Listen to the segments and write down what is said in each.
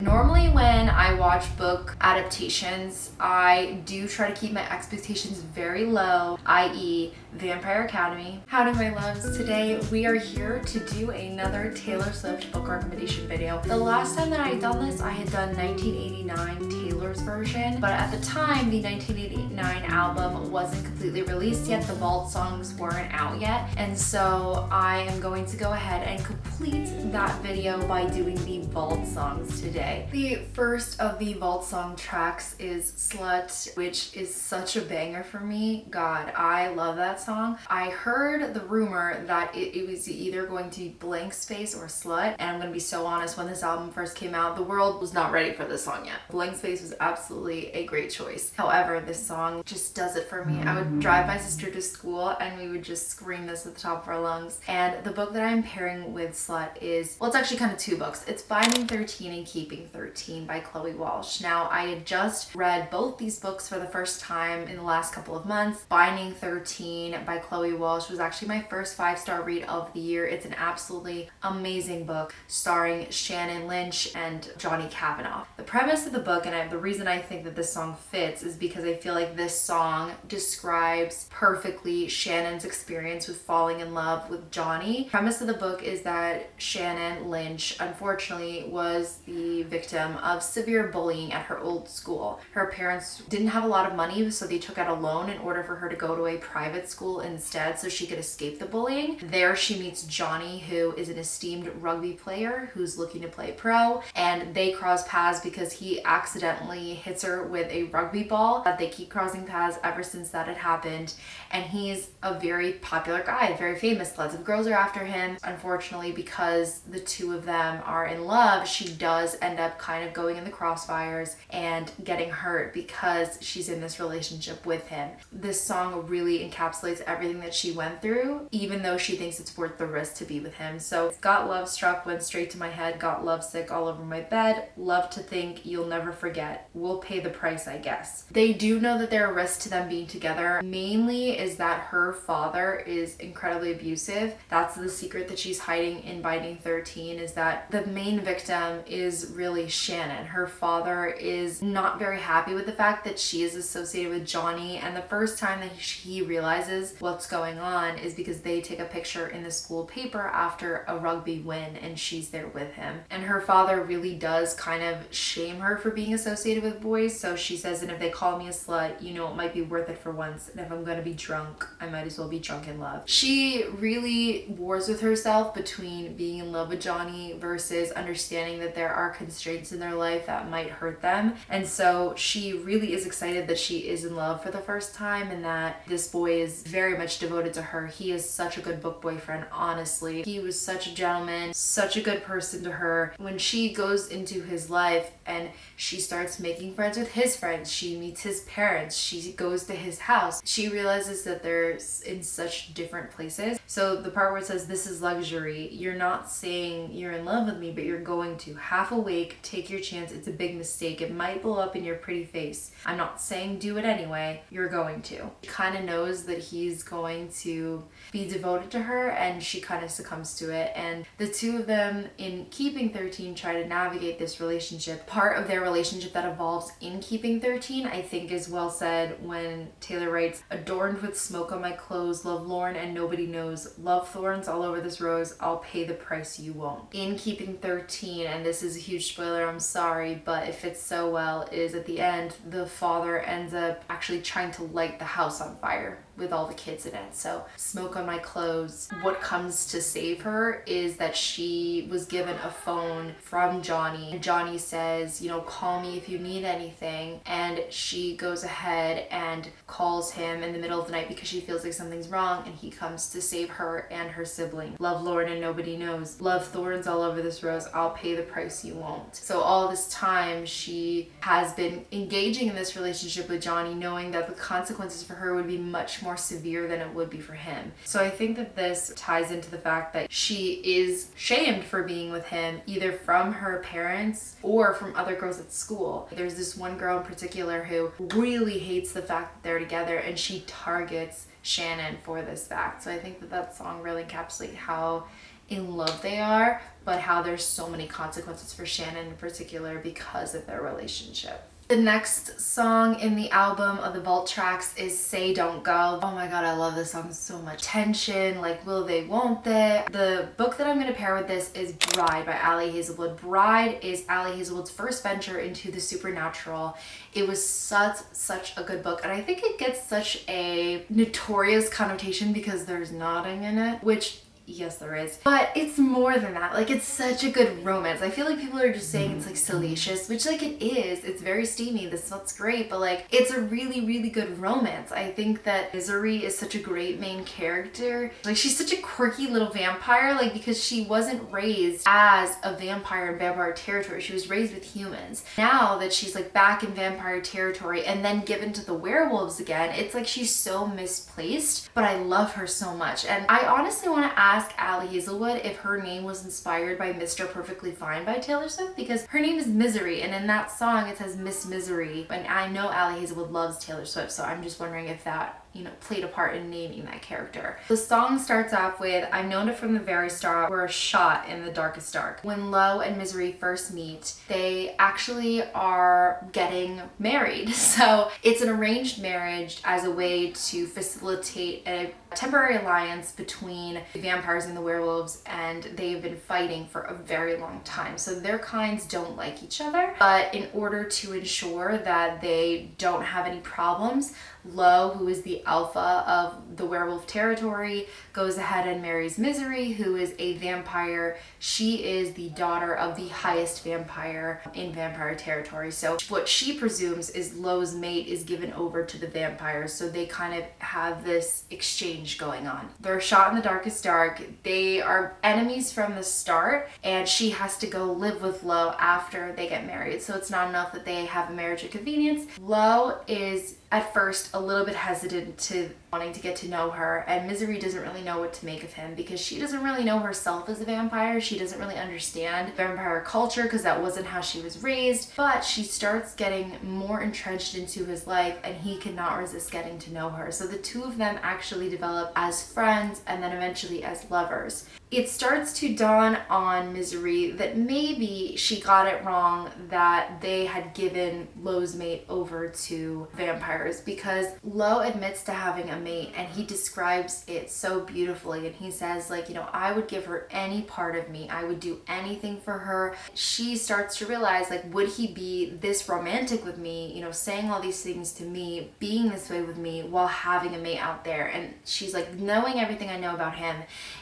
Normally when I watch book adaptations, I do try to keep my expectations very low, i.e. Vampire Academy. Howdy my loves, today we are here to do another Taylor Swift book recommendation video. The last time that I had done this, I had done 1989 Taylor's version, but at the time the 1989 album wasn't completely released yet, the vault songs weren't out yet, and so I am going to go ahead and complete that video by doing the vault songs today. The first of the vault song tracks is Slut, which is such a banger for me. God, I love that song. I heard the rumor that it was either going to be Blank Space or Slut, and I'm gonna be so honest, when this album first came out, the world was not ready for this song yet. Blank Space was absolutely a great choice. However, this song just does it for me. I would drive my sister to school and we would just scream this at the top of our lungs. And the book that I'm pairing with Slut is, well, it's actually kind of two books. It's Binding 13 and Keeping 13 by Chloe Walsh. Now, I had just read both these books for the first time in the last couple of months. Binding 13 by Chloe Walsh was actually my first 5-star read of the year. It's an absolutely amazing book starring Shannon Lynch and Johnny Kavanaugh. The premise of the book, and the reason I think that this song fits, is because I feel like this song describes perfectly Shannon's experience with falling in love with Johnny. The premise of the book is that Shannon Lynch, unfortunately, was the victim of severe bullying at her old school. Her parents didn't have a lot of money, so they took out a loan in order for her to go to a private school instead so she could escape the bullying. There she meets Johnny, who is an esteemed rugby player who's looking to play pro, and they cross paths because he accidentally hits her with a rugby ball. They keep crossing paths ever since that had happened, and he's a very popular guy, very famous. Lots of girls are after him. Unfortunately, because the two of them are in love, she does end up kind of going in the crossfires and getting hurt because she's in this relationship with him. This song really encapsulates everything that she went through, even though she thinks it's worth the risk to be with him. So Got Love Struck went straight to my head, got lovesick all over my bed, love to think you'll never forget, we'll pay the price, I guess. They do know that there are risks to them being together. Mainly is that her father is incredibly abusive. That's the secret that she's hiding in Binding 13, is that the main victim is really Shannon. Her father is not very happy with the fact that she is associated with Johnny, and the first time that he realizes what's going on is because they take a picture in the school paper after a rugby win and she's there with him. And her father really does kind of shame her for being associated with boys, so she says, and if they call me a slut, you know, it might be worth it for once, and if I'm gonna be drunk, I might as well be drunk in love. She really wars with herself between being in love with Johnny versus understanding that there are constraints in their life that might hurt them. And so she really is excited that she is in love for the first time and that this boy is very much devoted to her. He is such a good book boyfriend, honestly. He was such a gentleman, such a good person to her. When she goes into his life and she starts making friends with his friends, she meets his parents, she goes to his house, she realizes that they're in such different places. So the part where it says, this is luxury, you're not saying you're in love with me, but you're going to. Half awake, take your chance. It's a big mistake. It might blow up in your pretty face. I'm not saying do it anyway. You're going to. She kind of knows that he's going to be devoted to her, and she kind of succumbs to it. And the two of them in Keeping 13 try to navigate this relationship. Part of their relationship that evolves in Keeping 13, I think, is well said when Taylor writes, adorned with smoke on my clothes, love lorn and nobody knows, love thorns all over this rose, I'll pay the price you won't. In Keeping 13, and this is a huge spoiler, I'm sorry, but it fits so well, is at the end, the father ends up actually trying to light the house on fire with all the kids in it. So smoke on my clothes. What comes to save her is that she was given a phone from Johnny. Johnny says, you know, call me if you need anything. And she goes ahead and calls him in the middle of the night because she feels like something's wrong, and he comes to save her and her sibling. Love Lord and nobody knows. Love thorns all over this rose. I'll pay the price you won't. So all this time she has been engaging in this relationship with Johnny, knowing that the consequences for her would be much more severe than it would be for him. So I think that this ties into the fact that she is shamed for being with him, either from her parents or from other girls at school. There's this one girl in particular who really hates the fact that they're together, and she targets Shannon for this fact. So I think that that song really encapsulates how in love they are, but how there's so many consequences for Shannon in particular because of their relationship. The next song in the album of the Vault tracks is Say Don't Go. Oh my god, I love this song so much. Tension, like will they, won't they? The book that I'm going to pair with this is Bride by Ali Hazelwood. Bride is Ali Hazelwood's first venture into the supernatural. It was such a good book, and I think it gets such a notorious connotation because there's nodding in it, which yes, there is. But it's more than that. Like, it's such a good romance. I feel like people are just saying it's like salacious, which like it is. It's very steamy. That's great. But like, it's a really good romance. I think that Misery is such a great main character. Like, she's such a quirky little vampire, like because she wasn't raised as a vampire in vampire territory. She was raised with humans. Now that she's like back in vampire territory and then given to the werewolves again, it's like she's so misplaced, but I love her so much. And I honestly want to ask Ali Hazelwood if her name was inspired by Mr. Perfectly Fine by Taylor Swift, because her name is Misery, and in that song it says Miss Misery, and I know Ali Hazelwood loves Taylor Swift, so I'm just wondering if that, you know, played a part in naming that character. The song starts off with, I've known it from the very start, we're a shot in the darkest dark. When Lo and Misery first meet, they actually are getting married. So it's an arranged marriage as a way to facilitate a temporary alliance between the vampires and the werewolves, and they've been fighting for a very long time. So their kinds don't like each other, but in order to ensure that they don't have any problems, Lo, who is the alpha of the werewolf territory, goes ahead and marries Misery, who is a vampire. She is the daughter of the highest vampire in vampire territory. So what she presumes is Lo's mate is given over to the vampires. So they kind of have this exchange going on. They're shot in the darkest dark. They are enemies from the start, and she has to go live with Lo after they get married. So it's not enough that they have a marriage of convenience. Lo is at first a little bit hesitant to wanting to get to know her, and Misery doesn't really know what to make of him because she doesn't really know herself as a vampire. She doesn't really understand vampire culture because that wasn't how she was raised, but she starts getting more entrenched into his life, and he cannot resist getting to know her. So the two of them actually develop as friends and then eventually as lovers. It starts to dawn on Misery that maybe she got it wrong that they had given Lo's mate over to vampires, because Lo admits to having a mate and he describes it so beautifully, and he says, like, you know, I would give her any part of me. I would do anything for her. She starts to realize, like, would he be this romantic with me, you know, saying all these things to me, being this way with me while having a mate out there? And she's like, knowing everything I know about him,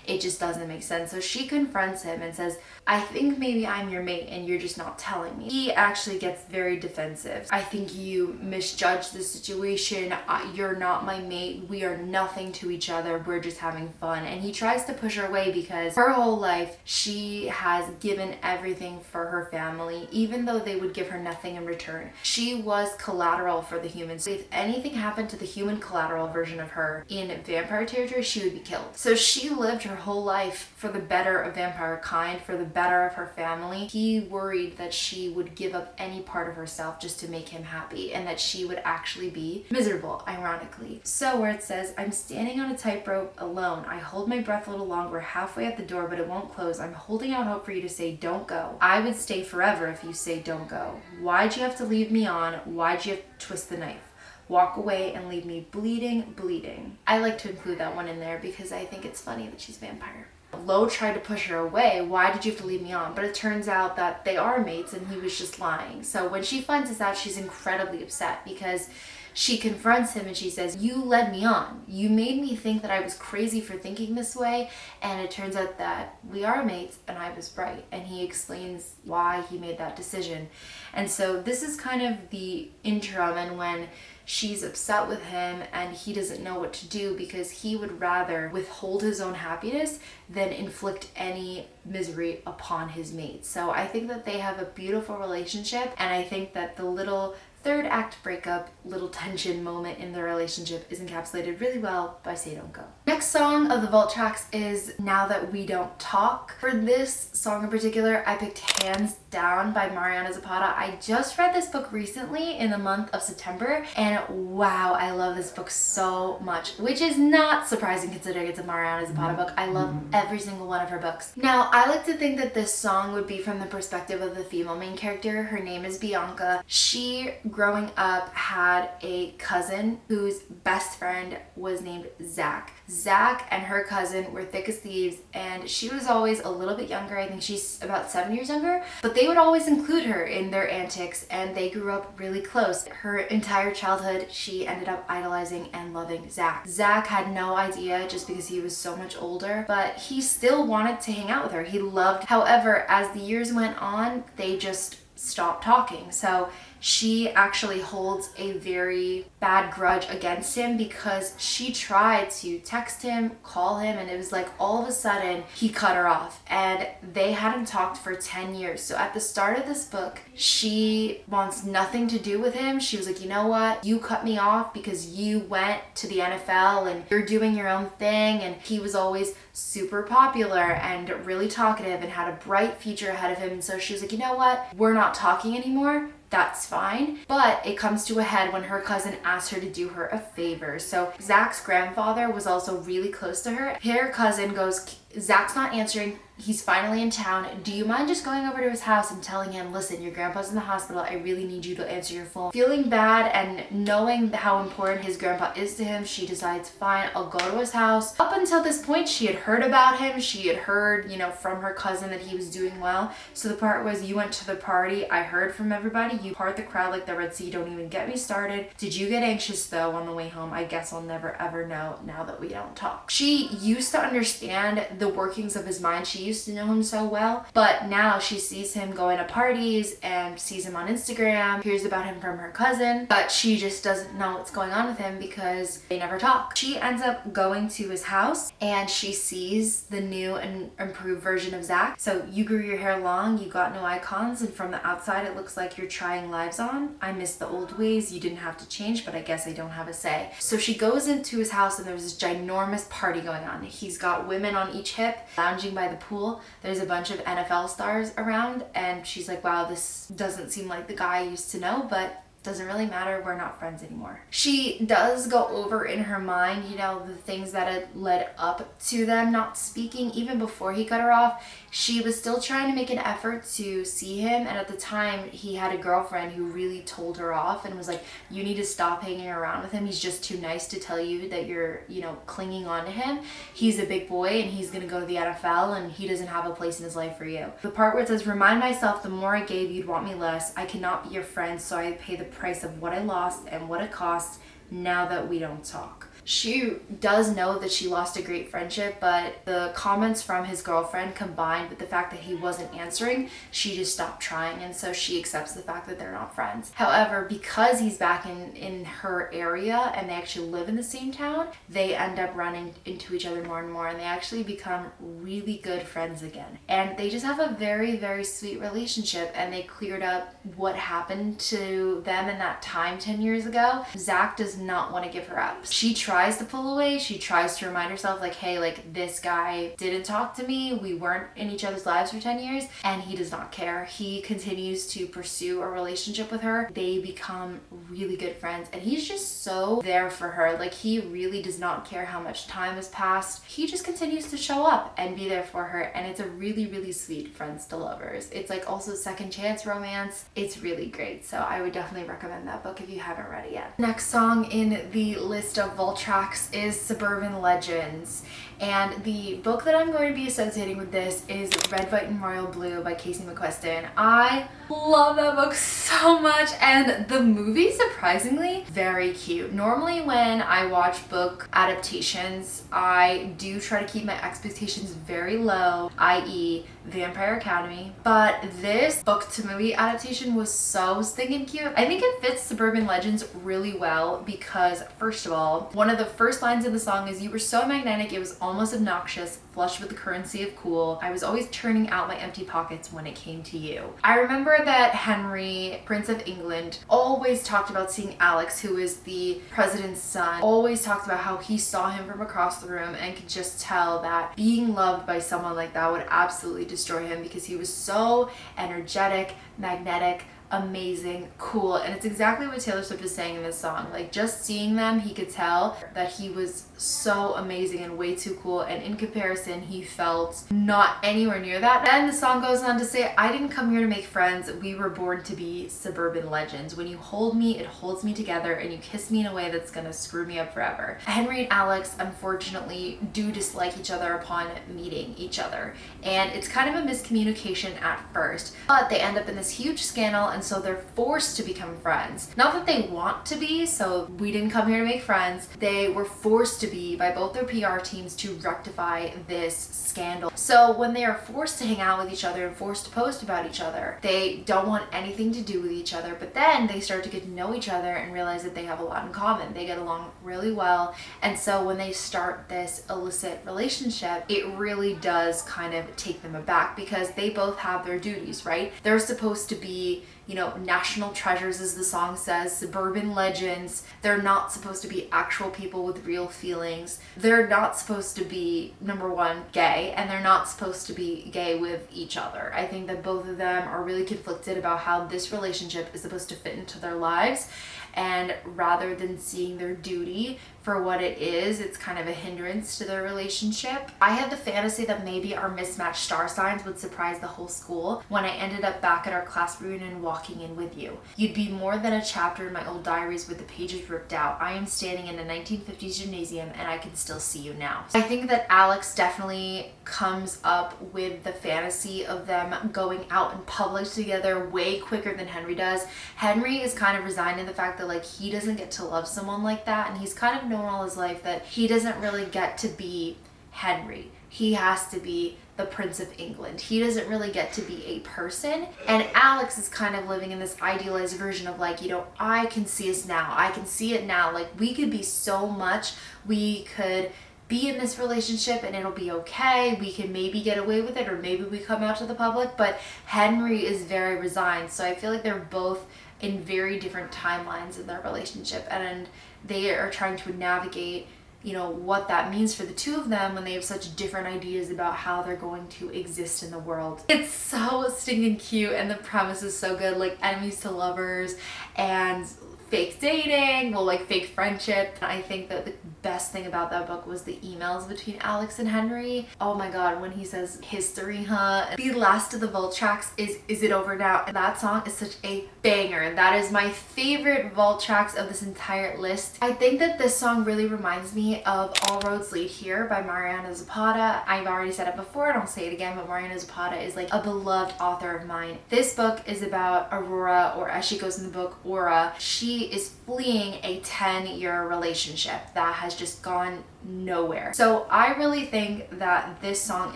it just doesn't make sense. So she confronts him and says, I think maybe I'm your mate and you're just not telling me. He actually gets very defensive. I think you misjudged the situation. You're not my mate. We are nothing to each other. We're just having fun. And he tries to push her away because her whole life she has given everything for her family, even though they would give her nothing in return. She was collateral for the humans. If anything happened to the human collateral version of her in vampire territory, she would be killed. So she lived her whole life for the better of vampire kind, for the better of her family. He worried that she would give up any part of herself just to make him happy, and that she would actually be miserable, ironically. So where it says, I'm standing on a tightrope alone. I hold my breath a little long. We're halfway at the door, but it won't close. I'm holding out hope for you to say, don't go. I would stay forever if you say, don't go. Why'd you have to leave me on? Why'd you have to twist the knife? Walk away and leave me bleeding. I like to include that one in there because I think it's funny that she's a vampire. Lo tried to push her away. Why did you have to leave me on? But it turns out that they are mates and he was just lying. So when she finds this out, she's incredibly upset because she confronts him and she says, you led me on. You made me think that I was crazy for thinking this way, and it turns out that we are mates and I was right. And he explains why he made that decision. And so this is kind of the interim, and when she's upset with him and he doesn't know what to do because he would rather withhold his own happiness than inflict any misery upon his mate. So I think that they have a beautiful relationship, and I think that the little third act breakup, little tension moment in the relationship is encapsulated really well by Say Don't Go. Next song of the vault tracks is Now That We Don't Talk. For this song in particular, I picked Hands Down by Mariana Zapata. I just read this book recently in the month of September, and wow, I love this book so much, which is not surprising considering it's a Mariana Zapata book. I love every single one of her books. Now, I like to think that this song would be from the perspective of the female main character. Her name is Bianca. She, growing up, had a cousin whose best friend was named Zach. Zach and her cousin were thick as thieves, and she was always a little bit younger. I think she's about 7 years younger, but they would always include her in their antics, and they grew up really close. Her entire childhood, she ended up idolizing and loving Zach. Zach had no idea just because he was so much older, but he still wanted to hang out with her. He loved. However, as the years went on, they just stopped talking. So she actually holds a very bad grudge against him because she tried to text him, call him, and it was like all of a sudden he cut her off, and they hadn't talked for 10 years. So at the start of this book, she wants nothing to do with him. She was like, you know what? You cut me off because you went to the NFL and you're doing your own thing. And he was always super popular and really talkative and had a bright future ahead of him. And so she was like, you know what? We're not talking anymore. That's fine. But it comes to a head when her cousin asked her to do her a favor. So Zach's grandfather was also really close to her. Her cousin goes, Zach's not answering. He's finally in town. Do you mind just going over to his house and telling him, listen, your grandpa's in the hospital. I really need you to answer your phone. Feeling bad and knowing how important his grandpa is to him, she decides, fine, I'll go to his house. Up until this point, she had heard about him. She had heard, from her cousin that he was doing well. So the part was, you went to the party. I heard from everybody. You part the crowd like the Red Sea. Don't even get me started. Did you get anxious though on the way home? I guess I'll never ever know now that we don't talk. She used to understand the workings of his mind. She used to know him so well, but now she sees him going to parties and sees him on Instagram, hears about him from her cousin, but she just doesn't know what's going on with him because they never talk. She ends up going to his house and she sees the new and improved version of Zach. So you grew your hair long, you got no icons, and from the outside it looks like you're trying lives on. I miss the old ways. You didn't have to change, but I guess I don't have a say. So she goes into his house and there's this ginormous party going on. He's got women on each hip lounging by the pool. There's a bunch of NFL stars around, and she's like, wow, this doesn't seem like the guy I used to know, but doesn't really matter. We're not friends anymore. She does go over in her mind, the things that had led up to them not speaking. Even before he cut her off, she was still trying to make an effort to see him. And at the time, he had a girlfriend who really told her off and was like, you need to stop hanging around with him. He's just too nice to tell you that you're, clinging on to him. He's a big boy and he's going to go to the NFL and he doesn't have a place in his life for you. The part where it says, remind myself the more I gave, you'd want me less. I cannot be your friend, so I pay the price of what I lost and what it cost now that we don't talk. She does know that she lost a great friendship, but the comments from his girlfriend combined with the fact that he wasn't answering, she just stopped trying, and so she accepts the fact that they're not friends. However, because he's back in her area and they actually live in the same town, they end up running into each other more and more, and they actually become really good friends again. And they just have a very, very sweet relationship, and they cleared up what happened to them in that time 10 years ago. Zach does not want to give her up. She tries to pull away. She tries to remind herself like, hey, like this guy didn't talk to me. We weren't in each other's lives for 10 years, and he does not care. He continues to pursue a relationship with her. They become really good friends, and he's just so there for her. Like, he really does not care how much time has passed. He just continues to show up and be there for her, and it's a really, really sweet friends to lovers. It's like also second chance romance. It's really great. So I would definitely recommend that book if you haven't read it yet. Next song in the list of vault tracks is Suburban Legends, and the book that I'm going to be associating with this is Red, White, and Royal Blue by Casey McQuiston. I love that book so much, and the movie, surprisingly, very cute. Normally when I watch book adaptations, I do try to keep my expectations very low, i.e. Vampire Academy, but this book to movie adaptation was so stinking cute. I think it fits Suburban Legends really well because, first of all, one of the first lines in the song is, you were so magnetic it was almost obnoxious, flush with the currency of cool. I was always turning out my empty pockets when it came to you. I remember that Henry, Prince of England, always talked about seeing Alex, who is the president's son, always talked about how he saw him from across the room and could just tell that being loved by someone like that would absolutely destroy him because he was so energetic, magnetic, amazing, cool. And it's exactly what Taylor Swift is saying in this song. Like, just seeing them, he could tell that he was so amazing and way too cool, and in comparison he felt not anywhere near that. Then the song goes on to say, I didn't come here to make friends, we were born to be suburban legends. When you hold me, it holds me together, and you kiss me in a way that's gonna screw me up forever. Henry and Alex unfortunately do dislike each other upon meeting each other, and it's kind of a miscommunication at first, but they end up in this huge scandal, and so they're forced to become friends. Not that they want to be, so we didn't come here to make friends. They were forced to be by both their PR teams to rectify this scandal. So when they are forced to hang out with each other and forced to post about each other, they don't want anything to do with each other, but then they start to get to know each other and realize that they have a lot in common. They get along really well, and so when they start this illicit relationship, it really does kind of take them aback because they both have their duties, right? They're supposed to be, you know, national treasures, as the song says, suburban legends. They're not supposed to be actual people with real feelings. They're not supposed to be, number one, gay, and they're not supposed to be gay with each other. I think that both of them are really conflicted about how this relationship is supposed to fit into their lives, and rather than seeing their duty for what it is, it's kind of a hindrance to their relationship. I had the fantasy that maybe our mismatched star signs would surprise the whole school when I ended up back at our class reunion walking in with you. You'd be more than a chapter in my old diaries with the pages ripped out. I am standing in a 1950s gymnasium and I can still see you now. I think that Alex definitely comes up with the fantasy of them going out in public together way quicker than Henry does. Henry is kind of resigned in the fact that, like, he doesn't get to love someone like that, and he's kind of known all his life that he doesn't really get to be Henry. He has to be the Prince of England. He doesn't really get to be a person. And Alex is kind of living in this idealized version of, like, you know, I can see us now. I can see it now. Like, we could be so much. We could be in this relationship and it'll be okay. We can maybe get away with it, or maybe we come out to the public. But Henry is very resigned. So I feel like they're both in very different timelines in their relationship, and they are trying to navigate, you know, what that means for the two of them when they have such different ideas about how they're going to exist in the world. It's so stinking cute, and the premise is so good, like enemies to lovers and fake dating, well, like fake friendship. I think that the best thing about that book was the emails between Alex and Henry. Oh my god, when he says history, huh? The last of the Vault tracks is It Over Now? And that song is such a banger. That is my favorite Vault tracks of this entire list. I think that this song really reminds me of All Roads Lead Here by Mariana Zapata. I've already said it before and I'll say it again, but Mariana Zapata is like a beloved author of mine. This book is about Aurora, or as she goes in the book, Aura. She is fleeing a 10-year relationship that has just gone nowhere. So I really think that this song,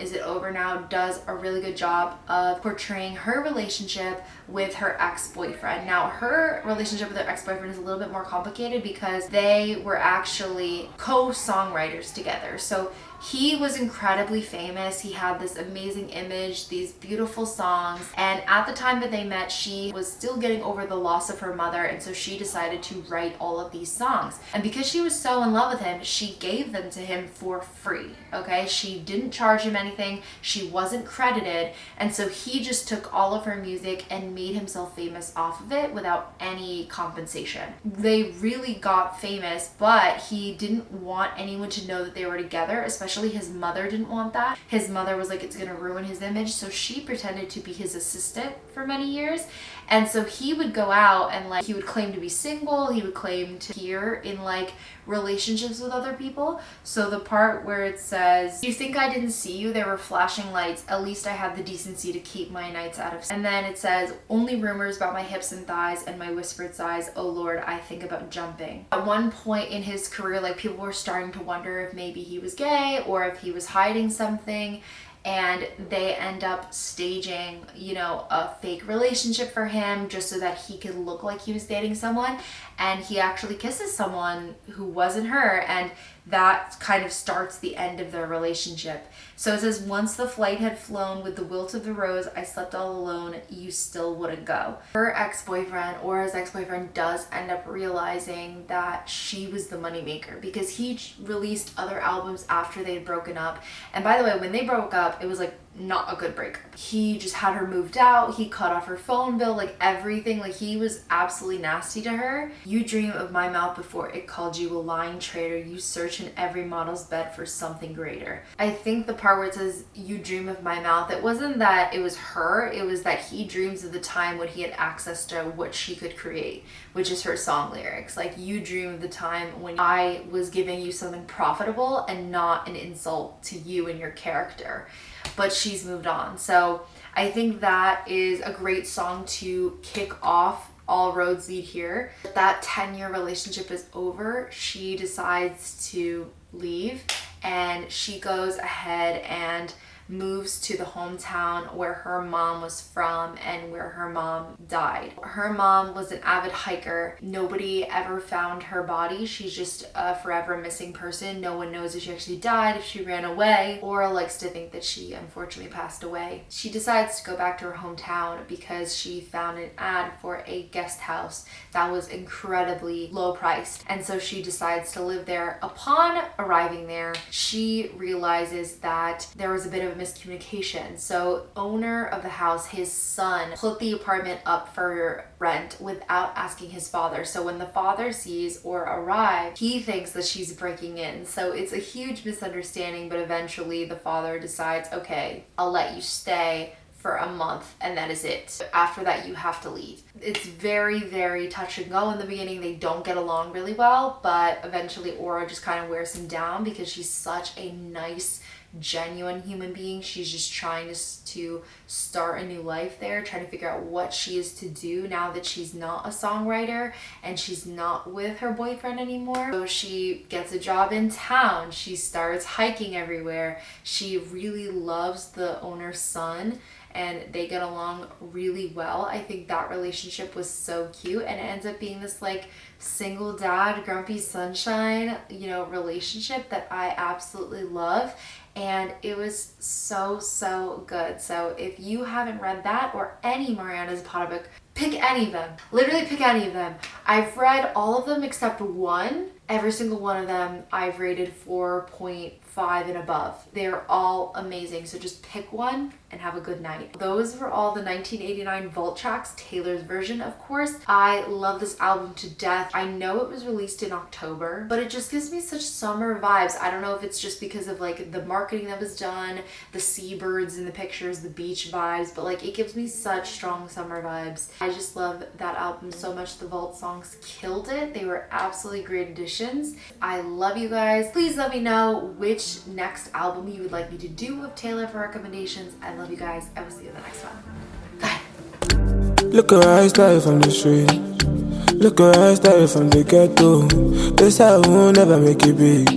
Is It Over Now, does a really good job of portraying her relationship with her ex-boyfriend. Now, her relationship with her ex-boyfriend is a little bit more complicated because they were actually co-songwriters together. So he was incredibly famous. He had this amazing image, these beautiful songs, and at the time that they met, she was still getting over the loss of her mother, and so she decided to write all of these songs. And because she was so in love with him, she gave them to him for free, okay? She didn't charge him anything, she wasn't credited, and so he just took all of her music and made himself famous off of it without any compensation. They really got famous, but he didn't want anyone to know that they were together, especially his mother didn't want that. His mother was like, it's gonna ruin his image, so she pretended to be his assistant for many years. And so he would go out and, like, he would claim to be single, he would claim to appear in, like, relationships with other people. So the part where it says, you think I didn't see you, there were flashing lights, at least I had the decency to keep my nights out of sight. And then it says, only rumors about my hips and thighs and my whispered sighs, oh Lord, I think about jumping. At one point in his career, like, people were starting to wonder if maybe he was gay or if he was hiding something, and they end up staging, you know, a fake relationship for him just so that he could look like he was dating someone. And he actually kisses someone who wasn't her, and that kind of starts the end of their relationship. So it says, once the flight had flown with the wilt of the rose, I slept all alone, you still wouldn't go. Her ex-boyfriend, or his ex-boyfriend, does end up realizing that she was the moneymaker because he released other albums after they had broken up. And by the way, when they broke up, it was like not a good breakup. He just had her moved out, he cut off her phone bill, like everything. Like he was absolutely nasty to her. You dream of my mouth before it called you a lying traitor. You search in every model's bed for something greater. I think the part where it says you dream of my mouth, it wasn't that it was her, it was that he dreams of the time when he had access to what she could create, which is her song lyrics. Like, you dream of the time when I was giving you something profitable and not an insult to you and your character. But she's moved on. So I think that is a great song to kick off All Roads Lead Here. That 10-year relationship is over. She decides to leave and she goes ahead and moves to the hometown where her mom was from and where her mom died. Her mom was an avid hiker. Nobody ever found her body. She's just a forever missing person. No one knows if she actually died, if she ran away, or likes to think that she unfortunately passed away. She decides to go back to her hometown because she found an ad for a guest house that was incredibly low priced. And so she decides to live there. Upon arriving there, she realizes that there was a bit of miscommunication. So owner of the house, his son, put the apartment up for rent without asking his father. So when the father sees or arrives, he thinks that she's breaking in. So it's a huge misunderstanding, but eventually the father decides, okay, I'll let you stay for a month and that is it. After that, you have to leave. It's very, very touch and go in the beginning. They don't get along really well, but eventually Aura just kind of wears him down because she's such a nice, genuine human being. She's just trying to start a new life there, trying to figure out what she is to do now that she's not a songwriter and she's not with her boyfriend anymore. So she gets a job in town. She starts hiking everywhere. She really loves the owner's son and they get along really well. I think that relationship was so cute, and it ends up being this like single dad, grumpy sunshine, relationship that I absolutely love. And it was so, so good. So if you haven't read that or any Mariana Zapata book, pick any of them. Literally pick any of them. I've read all of them except one. Every single one of them I've rated 4.5 and above. They're all amazing. So just pick one and have a good night. Those were all the 1989 Vault tracks, Taylor's version, of course. I love this album to death. I know it was released in October, but it just gives me such summer vibes. I don't know if it's just because of like the marketing that was done, the seabirds in the pictures, the beach vibes, but like it gives me such strong summer vibes. I just love that album so much. The Vault songs killed it. They were absolutely great additions. I love you guys. Please let me know which next album you would like me to do of Taylor for recommendations. I love you guys. I will see you in the next one. Bye. Look at her style from the street. Look at her style from the ghetto. This I will never make it big.